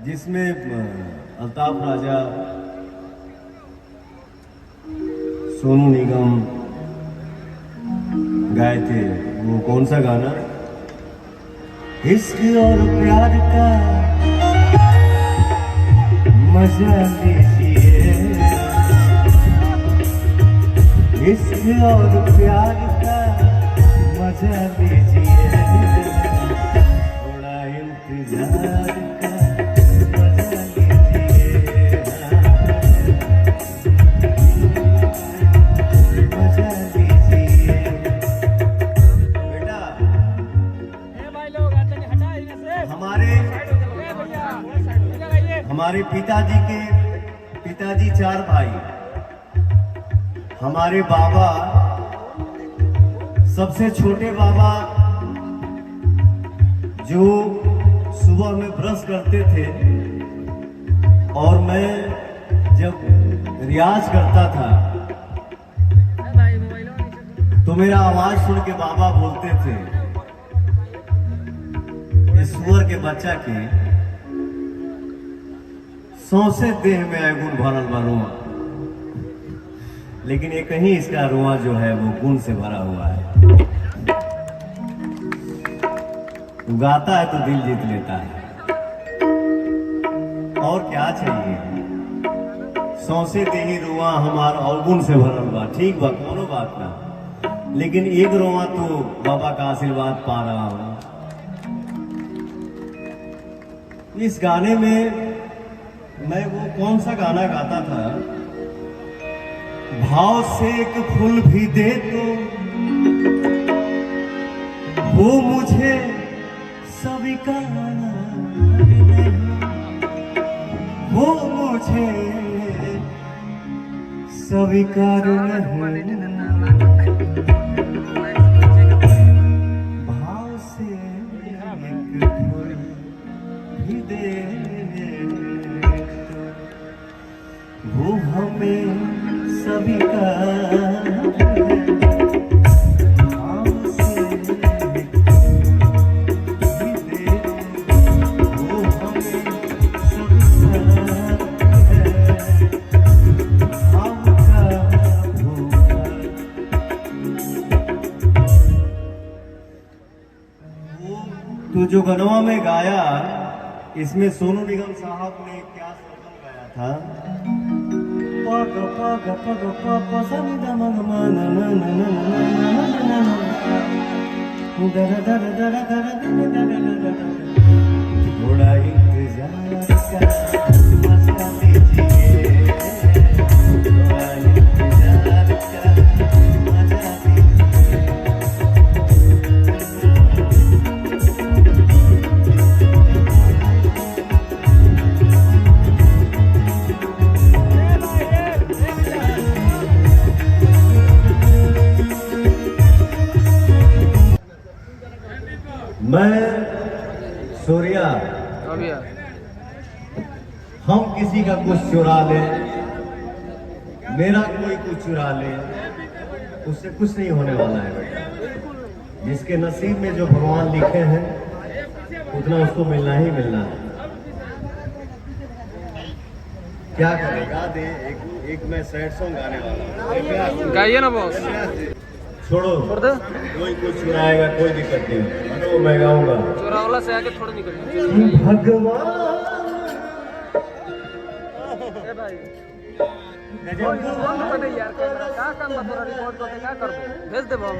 जिसमें अल्ताफ राजा, सोनू निगम गाए थे। वो कौन सा गाना? इश्क और प्यार का मजा लीजिए, इश्क और प्यार का मजा लीजिए, थोड़ा इंतजार का मजा लीजिए, मजा लीजिए। बेटा हमारे पिताजी 4 भाई। हमारे बाबा, सबसे छोटे बाबा जो सुबह में ब्रश करते थे, और मैं जब रियाज करता था तो मेरा आवाज सुन के बाबा बोलते थे, इस सुअर के बच्चा के सौंसे देह में अवगुण भरल बा रुआ, लेकिन एक ही इसका रुआ जो है वो गुण से भरा हुआ है। गाता है तो दिल जीत लेता है, और क्या चाहिए? सौंसे देही रुआ हमार अवगुण से भरल बा, ठीक बा, कोनो बात ना, लेकिन एक रुआ तो बाबा का आशीर्वाद पा रहा हूं। इस गाने में मैं वो कौन सा गाना गाता था? भाव से एक फूल भी दे तो वो मुझे स्वीकार नहीं, वो मुझे स्वीकार नहीं, भाव से एक फूल भी दे वो हमें सभी का तो जो गनवा में गाया, इसमें सोनू निगम साहब ने क्या सरगम गाया था? पग पग पग पग सनिदा मन मन मन दर दर दर दर थोड़ा इंतजार का मजा लीजिए, थोड़ा इंतजार का मजा मैं सूर्या, हम किसी का कुछ चुरा ले, मेरा कोई कुछ चुरा ले, उससे कुछ नहीं होने वाला है बेटा। जिसके नसीब में जो भगवान लिखे हैं उतना उसको मिलना ही मिलना है। क्या करेगा? दे एक मैं सैड सॉन्ग गाने वाला हूँ, गाइए ना बॉस। छोड़ो, कोई कुछ चुराएगा, कोई दिक्कत नहीं, तो मैं गाऊंगा। चुरावला से आगे थोड़ा निकल भगवान भाई यार, क्या काम बता रिकॉर्ड करके क्या कर दो, भेज दे बम।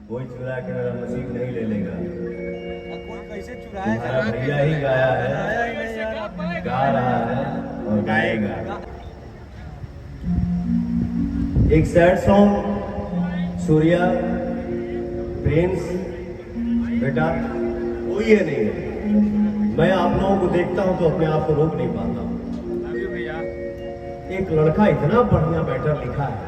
कोई चुरा के मेरा नसीब नहीं ले लेगा। कोई कैसे चुराया? भैया ही गाया है, गा रहा है और गाएगा। एक सैड सॉन्ग सूर्या, प्रिंस, बेटा कोई ये नहीं है। मैं आप लोगों को देखता हूं तो अपने आप को रोक नहीं पाता हूं। एक लड़का इतना बढ़िया बैटर लिखा है,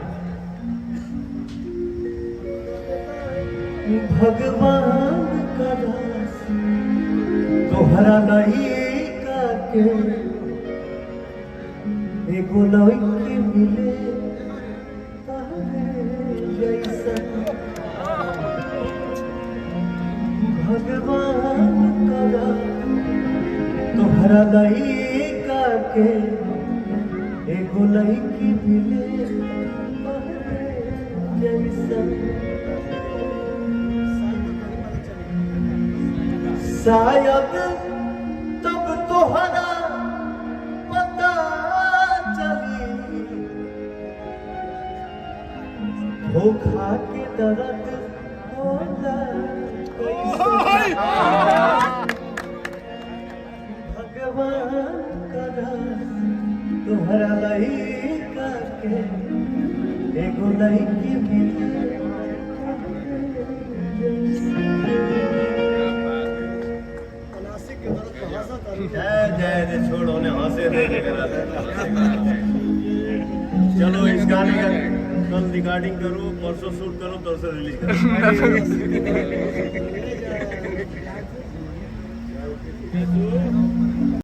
भगवान का दास तोहरा नहीं का के एगो लड़की मिले भगवान करा तोहरा लइका के एगो लइकी मिले जैसा शायद तब तोहरा पता चली धोखा के दर्द होला भगवान करा तोहरा लइका के एगो लइकी मिले जय जय जय छोड़ो ने हंसे दे चलो इस गाने का कल रिकॉर्डिंग करो परसों शूट करो तो रिलीज करो